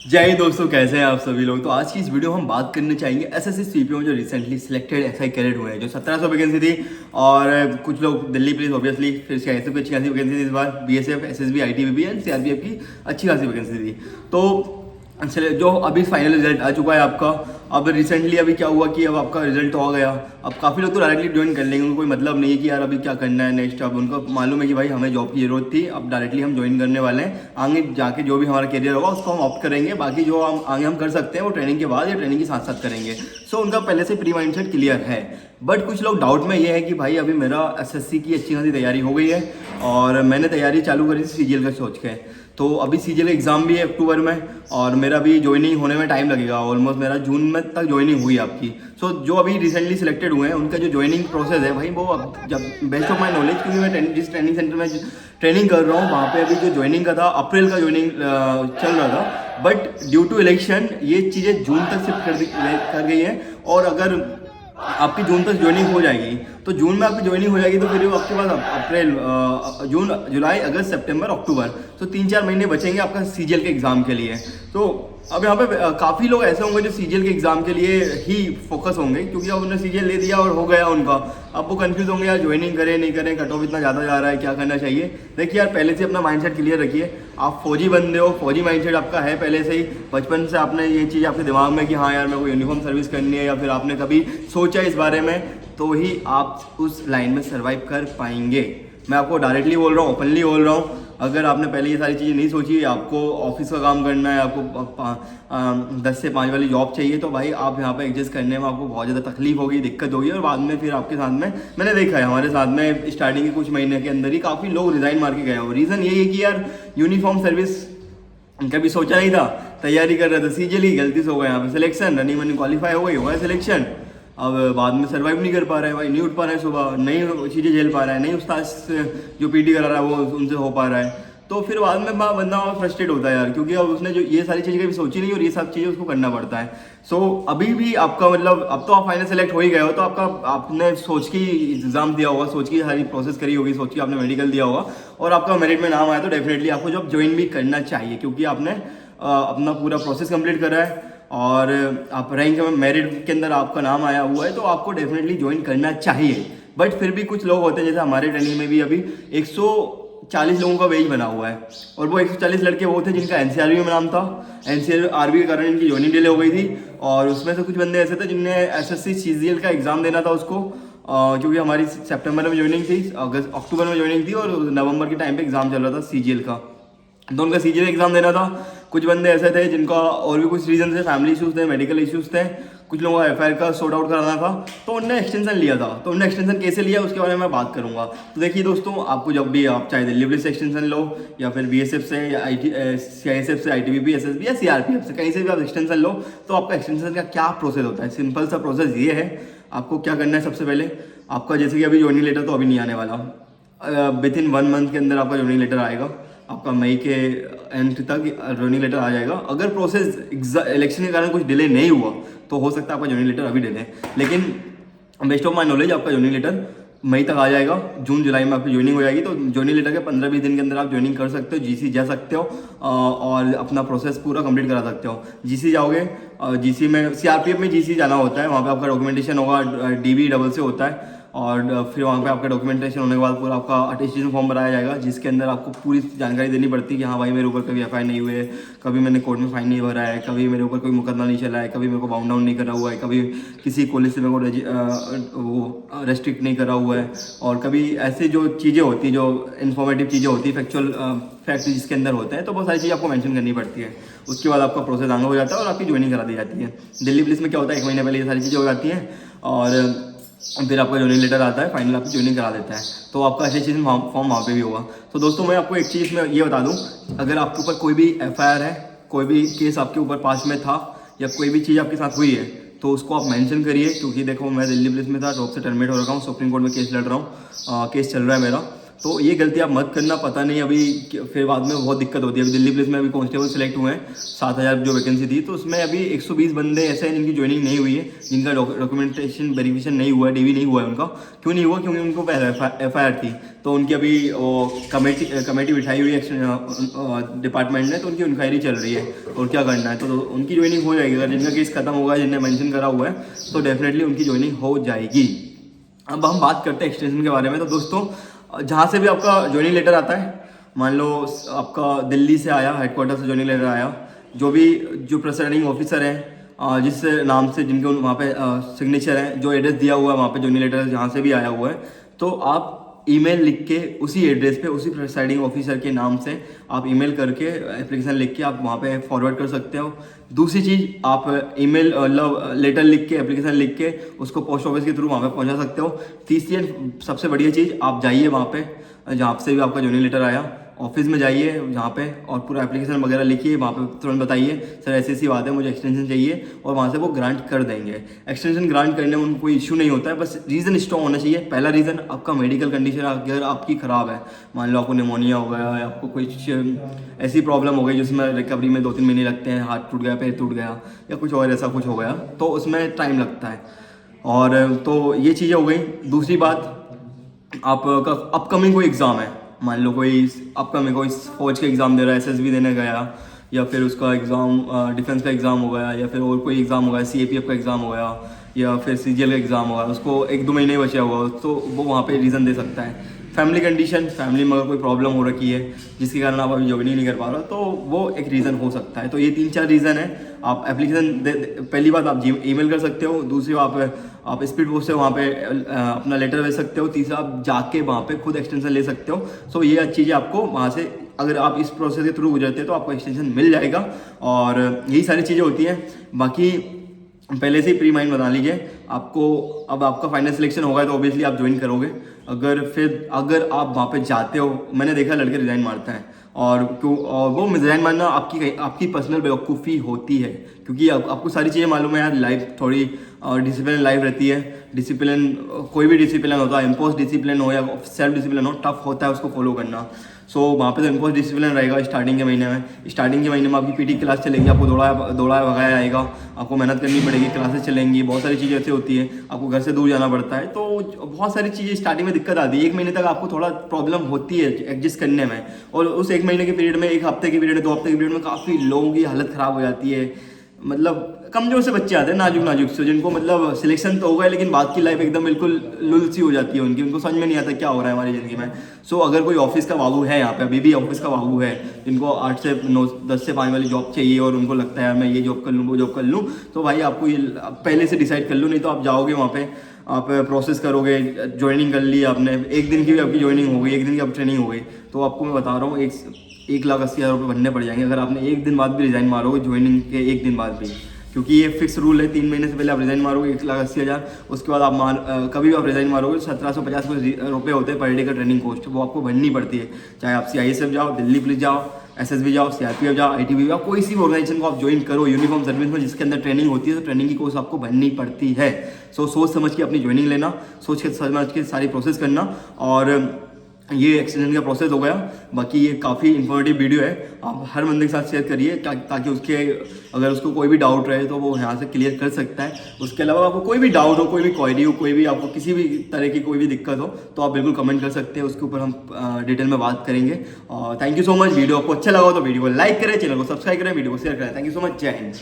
जय हिंद दोस्तों, कैसे हैं आप सभी लोग। तो आज की इस वीडियो में हम बात करने चाहेंगे एसएससी सीपीओ में जो रिसेंटली सिलेक्टेड एसआई कैडेट हुए हैं, जो 1700 वैकेंसी थी। और कुछ लोग दिल्ली पुलिस ऑब्वियसली, फिर सीआईएसएफ की अच्छी खासी वैकेंसी थी इस बार, BSF, SSB, ITBP and CRPF की अच्छी खासी वैकेंसी थी। तो चलिए, जो अभी फाइनल रिजल्ट आ चुका है आपका। अब रिसेंटली अभी क्या हुआ कि अब आपका रिजल्ट तो आ गया। अब काफ़ी लोग तो डायरेक्टली ज्वाइन कर लेंगे, उनको कोई मतलब नहीं है कि यार अभी क्या करना है नेक्स्ट। अब उनको मालूम है कि भाई हमें जॉब की जरूरत थी, अब डायरेक्टली हम ज्वाइन करने वाले हैं। आगे जाके जो भी हमारा करियर होगा उसको हम ऑप्ट करेंगे, बाकी जो हम आगे हम कर सकते हैं वो ट्रेनिंग के बाद या ट्रेनिंग के साथ साथ करेंगे। सो उनका पहले से प्री माइंडसेट क्लियर है। बट कुछ लोग डाउट में ये है कि भाई अभी मेरा एसएससी की अच्छी खासी तैयारी हो गई है और मैंने तैयारी चालू करी थी सीजीएल का सोच के। तो अभी सीजीएल एग्ज़ाम भी है अक्टूबर में और मेरा भी ज्वाइनिंग होने में टाइम लगेगा। ऑलमोस्ट मेरा जून में तक ज्वाइनिंग हुई आपकी। सो जो अभी रिसेंटली सिलेक्टेड हुए हैं उनका जो ज्वाइनिंग प्रोसेस है भाई, वो अब जब बेस्ट ऑफ माई नॉलेज, क्योंकि मैं जिस ट्रेनिंग सेंटर में ट्रेनिंग कर रहा हूँ वहाँ पे अभी जो ज्वाइनिंग का था अप्रैल का ज्वाइनिंग चल रहा था। बट ड्यू टू इलेक्शन ये चीज़ें जून तक शिफ्ट कर गई हैं। और अगर आपकी जून तक ज्वाइनिंग हो जाएगी तो जून में आपकी ज्वाइनिंग हो जाएगी तो फिर आपके पास अप्रैल, जून, जुलाई, अगस्त, सितंबर, अक्टूबर, तो 3-4 महीने बचेंगे आपका सीजीएल के एग्ज़ाम के लिए। तो अब यहाँ पे काफ़ी लोग ऐसे होंगे जो सीजीएल के एग्ज़ाम के लिए ही फोकस होंगे, क्योंकि अब उन्होंने सीजीएल ले दिया और हो गया उनका। अब वो कंफ्यूज होंगे यार ज्वाइनिंग करें नहीं करें, कट ऑफ इतना ज़्यादा जा रहा है, क्या करना चाहिए। देखिए यार, पहले से अपना माइंडसेट क्लियर रखिए। आप फौजी बंदे हो, फौजी माइंडसेट आपका है पहले से ही, बचपन से आपने ये चीज़ आपके दिमाग में कि हाँ यार मेरे को यूनिफॉर्म सर्विस करनी है, या फिर आपने कभी सोचा इस बारे में, तो ही आप उस लाइन में सर्वाइव कर पाएंगे। मैं आपको डायरेक्टली बोल रहा हूँ, ओपनली बोल रहा हूँ। अगर आपने पहले ये सारी चीज़ें नहीं सोची, आपको ऑफिस का काम करना है, आपको 10 से 5 वाली जॉब चाहिए, तो भाई आप यहाँ पे एडजस्ट करने में आपको बहुत ज़्यादा तकलीफ होगी, दिक्कत होगी। और बाद में फिर आपके साथ में मैंने देखा है, हमारे साथ में स्टार्टिंग के कुछ महीने के अंदर ही काफ़ी लोग रिज़ाइन मार के गए हो। रीज़न यही है कि यार यूनिफॉर्म सर्विस कभी सोचा नहीं था, तैयारी कर रहे थे, सीजीएल ही गलती से हो गया। यहाँ पे सिलेक्शन, रनिंग वनिंग क्वालिफाई हो गई, हो गया सिलेक्शन। अब बाद में सर्वाइव नहीं कर पा रहे हैं भाई, नहीं उठ पा रहे हैं सुबह, नहीं चीज़ें झेल पा रहा है, नहीं उस्ताद जो पीटी करा रहा है वो उनसे हो पा रहा है। तो फिर बाद में बंदा फ्रस्ट्रेट होता है यार, क्योंकि अब उसने जो ये सारी चीज़ें कभी सोची नहीं और ये सब चीज़ें उसको करना पड़ता है। सो अभी भी आपका मतलब, अब तो आप फाइनल सेलेक्ट हो ही गए हो, तो आपका आपने सोच की एग्जाम दिया होगा, सोच की सारी प्रोसेस करी होगी, सोच की आपने मेडिकल दिया होगा और आपका मेरिट में नाम आया, तो डेफिनेटली आपको जॉब ज्वाइन भी करना चाहिए, क्योंकि आपने अपना पूरा प्रोसेस कंप्लीट करा है और आप रैंक में मेरिट के अंदर आपका नाम आया हुआ है, तो आपको डेफिनेटली ज्वाइन करना चाहिए। बट फिर भी कुछ लोग होते हैं, जैसे हमारे ट्रेनिंग में भी अभी 140 लोगों का वेज बना हुआ है और वो 140 लड़के वो थे जिनका एनसीआरबी में नाम था। एनसीआरबी के कारण इनकी ज्वाइनिंग डिले हो गई थी और उसमें से कुछ बंदे ऐसे थे जिनने एसएससी सीजीएल का एग्ज़ाम देना था उसको, क्योंकि हमारी सितंबर में ज्वाइनिंग थी, अगस्त अक्टूबर में ज्वाइनिंग थी और नवंबर के टाइम पे एग्ज़ाम चल रहा था सीजीएल का, तो उनका सीजीएल एग्ज़ाम देना था। कुछ बंदे ऐसे थे जिनका और भी कुछ रीजन थे, फैमिली इशूज़ थे, मेडिकल इशूज़ थे, कुछ लोगों का एफआईआर का सॉर्ट आउट कराना था, तो उनने एक्सटेंशन लिया था। तो उनने एक्सटेंशन कैसे लिया उसके बारे में मैं बात करूंगा। तो देखिए दोस्तों, आपको जब भी आप चाहे दिल्ली पुलिस से एक्सटेंशन लो या फिर बीएसएफ से या सीआईएसएफ से, आईटीबीपी, एसएसबी या सीआरपीएफ से, कहीं से भी आप एक्सटेंशन लो, तो आपका एक्सटेंशन का क्या प्रोसेस होता है। सिंपल सा प्रोसेस ये है, आपको क्या करना है। सबसे पहले आपका, जैसे कि अभी ज्वाइनिंग लेटर तो अभी नहीं आने वाला, विद इन 1 मंथ के अंदर आपका ज्वाइनिंग लेटर आएगा, आपका मई के एंड तक ज्वाइनिंग लेटर आ जाएगा। अगर प्रोसेस इलेक्शन के कारण कुछ डिले नहीं हुआ तो हो सकता है आपका ज्वाइनिंग लेटर अभी डिले, लेकिन बेस्ट ऑफ माई नॉलेज आपका ज्वाइनिंग लेटर मई तक आ जाएगा। जून जुलाई में आपकी ज्वाइनिंग हो जाएगी, तो ज्वाइनिंग लेटर के 15-20 दिन के अंदर आप ज्वाइनिंग कर सकते हो, जीसी जा सकते हो और अपना प्रोसेस पूरा कंप्लीट करा सकते हो। जीसी जाओगे, जीसी में सीआरपीएफ में जीसी जाना होता है, वहाँ पे आपका डॉक्यूमेंटेशन होगा, डीबी डबल से होता है और फिर वहाँ पे आपका डॉक्यूमेंटेशन होने के बाद पूरा आपका अटेस्टेशन फॉर्म बनाया जाएगा, जिसके अंदर आपको पूरी जानकारी देनी पड़ती है कि हाँ भाई मेरे ऊपर कभी एफआईआर नहीं हुए है, कभी मैंने कोर्ट में फाइन नहीं भरा है, कभी मेरे ऊपर कोई मुकदमा नहीं चला है, कभी मेरे को बाउंड डाउन नहीं करा हुआ है, कभी किसी कॉलेज से मेरे को वो रेस्ट्रिक्ट नहीं करा हुआ है, और कभी ऐसे जो चीज़ें होती हैं, जो इन्फॉर्मेटिव चीज़ें होती है, फैक्चुअल फैक्ट जिसके अंदर होते हैं, तो बहुत सारी चीज़ें आपको मेंशन करनी पड़ती है। उसके बाद आपका प्रोसेस आगे हो जाता है और आपकी ज्वाइनिंग करा दी जाती है। दिल्ली पुलिस में क्या होता है, 1 महीने पहले ये सारी चीज़ें हो जाती हैं और फिर आपका ज्वाइनिंग लेटर आता है, फाइनल आपकी ज्वाइनिंग करा देता है, तो आपका एसोसिएशन फॉर्म वहाँ पे भी होगा। तो दोस्तों, मैं आपको एक चीज़ इसमें ये बता दूँ, अगर आपके ऊपर कोई भी एफआईआर है, कोई भी केस आपके ऊपर पास में था या कोई भी चीज़ आपके साथ हुई है, तो उसको आप मेंशन करिए। क्योंकि देखो, मैं दिल्ली पुलिस में था, जॉब से टर्मिनेट हो रखा हूँ, सुप्रीम कोर्ट में केस लड़ रहा हूँ, केस चल रहा है मेरा, तो ये गलती आप मत करना, पता नहीं अभी फिर बाद में बहुत दिक्कत होती है। अभी दिल्ली पुलिस में अभी कांस्टेबल सेलेक्ट हुए हैं, 7000 जो वैकेंसी थी, तो उसमें अभी 120 बंदे ऐसे हैं जिनकी ज्वाइनिंग नहीं हुई है, जिनका डॉक्यूमेंटेशन वेरिफिकेशन नहीं हुआ है, DV नहीं हुआ है उनका। क्यों नहीं हुआ? क्योंकि उनको FIR थी, तो उनकी अभी कमेटी बिठाई हुई है डिपार्टमेंट ने, तो उनकी इंक्वायरी चल रही है और क्या करना है, तो उनकी ज्वाइनिंग हो जाएगी। अगर जिनका केस खत्म होगा, जिनने मेंशन करा हुआ है, तो डेफिनेटली उनकी ज्वाइनिंग हो जाएगी। अब हम बात करते हैं एक्सटेंशन के बारे में। तो दोस्तों, जहाँ से भी आपका ज्वाइनिंग लेटर आता है, मान लो आपका दिल्ली से आया, हेडक्वार्टर से ज्वाइनिंग लेटर आया, जो प्रेसिडेंटिंग ऑफिसर हैं, जिस नाम से जिनके वहाँ पे सिग्नेचर है, जो एड्रेस दिया हुआ है वहाँ पे ज्वाइनिंग लेटर जहाँ से भी आया हुआ है, तो आप ईमेल लिख के उसी एड्रेस पे, उसी प्रेसाइडिंग ऑफिसर के नाम से आप ईमेल करके एप्लीकेशन लिख के आप वहाँ पे फॉरवर्ड कर सकते हो। दूसरी चीज़, आप ईमेल लेटर लिख के, एप्लीकेशन लिख के उसको पोस्ट ऑफिस के थ्रू वहाँ पे पहुँचा सकते हो। तीसरी सबसे बढ़िया चीज़, आप जाइए वहाँ पे जहाँ से भी आपका ज्वाइनिंग लेटर आया, ऑफिस में जाइए जहाँ पे, और पूरा एप्लीकेशन वगैरह लिखिए, वहाँ पे तुरंत बताइए सर ऐसी बात है, मुझे एक्सटेंशन चाहिए, और वहाँ से वो ग्रांट कर देंगे। एक्सटेंशन ग्रांट करने में उनको कोई इशू नहीं होता है, बस रीज़न स्ट्रॉन्ग होना चाहिए। पहला रीज़न, आपका मेडिकल कंडीशन अगर आपकी ख़राब है, मान लो आपको निमोनिया हो गया या आपको कुछ ऐसी प्रॉब्लम हो गई जिसमें रिकवरी में 2-3 महीने लगते हैं, हाथ टूट गया, पैर टूट गया या कुछ और ऐसा कुछ हो गया, तो उसमें टाइम लगता है। और तो ये चीज़ें हो गई। दूसरी बात, आपका अपकमिंग कोई एग्ज़ाम है, मान लो कोई अपकमिंग कोई फौज का एग्ज़ाम दे रहा है, SSB देने गया, या फिर उसका एग्ज़ाम डिफेंस का एग्ज़ाम हो गया, या फिर और कोई एग्ज़ाम हो गया, CAPF का एग्ज़ाम हो गया, या फिर CGL का एग्ज़ाम हो गया, उसको 1-2 महीने बचे हुआ, तो वो वहाँ पे रीज़न दे सकता है। फैमिली कंडीशन, फैमिली में अगर कोई प्रॉब्लम हो रखी है जिसके कारण आप अभी ज्वाइनिंग नहीं कर पा रहे हो, तो वो एक रीज़न हो सकता है। तो ये 3-4 रीज़न है। आप एप्लीकेशन पहली बात आप ईमेल कर सकते हो, दूसरी आप स्पीड पोस्ट से वहाँ पे अपना लेटर भेज सकते हो, तीसरा आप जाके वहाँ पे खुद एक्सटेंशन ले सकते हो। सो ये चीज़ें आपको वहाँ से, अगर आप इस प्रोसेस के थ्रू गुजरते हैं तो आपको एक्सटेंशन मिल जाएगा, और यही सारी चीज़ें होती हैं। बाकी पहले से ही प्री माइंड बना लीजिए, आपको अब आपका फाइनल सिलेक्शन होगा तो ऑब्वियसली आप ज्वाइन करोगे। अगर आप वहाँ पे जाते हो, मैंने देखा लड़के रिजाइन मारते हैं, और वो रिजाइन मारना आपकी पर्सनल बेवकूफ़ी होती है, क्योंकि आपको सारी चीज़ें मालूम है यार, लाइफ थोड़ी डिसिप्लिन लाइफ रहती है। डिसिप्लिन, कोई भी डिसिप्लिन होता है, इम्पोज डिसिप्लिन हो या सेल्फ डिसिप्लिन हो, टफ होता है उसको फॉलो करना। सो वहाँ पे तो इम्पोज डिसिप्लिन रहेगा स्टार्टिंग के महीने में आपकी PT क्लास चलेगी, आपको दौड़ाया भगाया आएगा, आपको मेहनत करनी पड़ेगी, क्लासेस चलेंगी, बहुत सारी चीज़ें ऐसी होती है, आपको घर से दूर जाना पड़ता है, तो बहुत सारी चीज़ें स्टार्टिंग में दिक्कत आती है। 1 महीने तक आपको थोड़ा प्रॉब्लम होती है एडजस्ट करने में, और उस 1 महीने के पीरियड में, 1 हफ्ते के पीरियड, 2 हफ्ते के पीरियड में काफ़ी लोगों की हालत ख़राब हो जाती है। मतलब कमजोर से बच्चे आते हैं, नाजुक से, जिनको मतलब सिलेक्शन तो होगा लेकिन बाद की लाइफ एकदम बिल्कुल लुल सी हो जाती है उनकी, उनको समझ में नहीं आता क्या हो रहा है हमारी ज़िंदगी में। सो अगर कोई ऑफिस का बाबू है यहाँ पे, अभी भी ऑफिस का बाबू है, जिनको 8 से 9, 10 से 5 वाली जॉब चाहिए, और उनको लगता है यार मैं ये जॉब कर लूँ, वो जॉब कर लूँ, तो भाई आपको ये पहले से डिसाइड कर लो, नहीं तो आप जाओगे वहाँ पे, आप प्रोसेस करोगे, ज्वाइनिंग कर ली आपने, 1 दिन की भी आपकी ज्वाइनिंग हो गई, 1 दिन की आपकी ट्रेनिंग हो गई, तो आपको मैं बता रहा हूँ 1,80,000 रुपये भरने पड़ जाएंगे अगर आपने 1 दिन बाद भी रिजाइन मारोगे, ज्वाइनिंग के 1 दिन बाद भी, क्योंकि ये फिक्स रूल है। 3 महीने से पहले आप रिजाइन मारोगे 1,80,000, उसके बाद आप कभी भी आप रिजाइन मारोगे 1750 रुपये होते हैं पर डे का ट्रेनिंग कॉस्ट, वो आपको भरनी पड़ती है। चाहे आप CISF जाओ, दिल्ली पुलिस जाओ, SSB जाओ, CRPF जाओ, ITBP जाओ, कोई सी भी ऑर्गेनाइजेशन को आप ज्वाइन करो यूनिफॉर्म सर्विस में जिसके अंदर ट्रेनिंग होती है, तो ट्रेनिंग की कोर्स आपको भरनी पड़ती है। सो सोच समझ के अपनी ज्वाइनिंग लेना, सोच के समझ के सारी प्रोसेस करना, और ये एक्सटेंशन का प्रोसेस हो गया। बाकी ये काफ़ी इन्फॉर्मेटिव वीडियो है, आप हर बंदे के साथ शेयर करिए ताकि अगर उसको कोई भी डाउट रहे तो वो यहाँ से क्लियर कर सकता है। उसके अलावा आपको कोई भी डाउट हो, कोई भी क्वेरी हो, कोई भी आपको किसी भी तरह की कोई भी दिक्कत हो, तो आप बिल्कुल कमेंट कर सकते हैं, उसके ऊपर हम डिटेल में बात करेंगे। और thank you so much. Video आपको अच्छा लगा हो तो वीडियो को लाइक करें, चैनल को सब्सक्राइब करें, वीडियो को शेयर करें। Thank you so much. जय हिंद।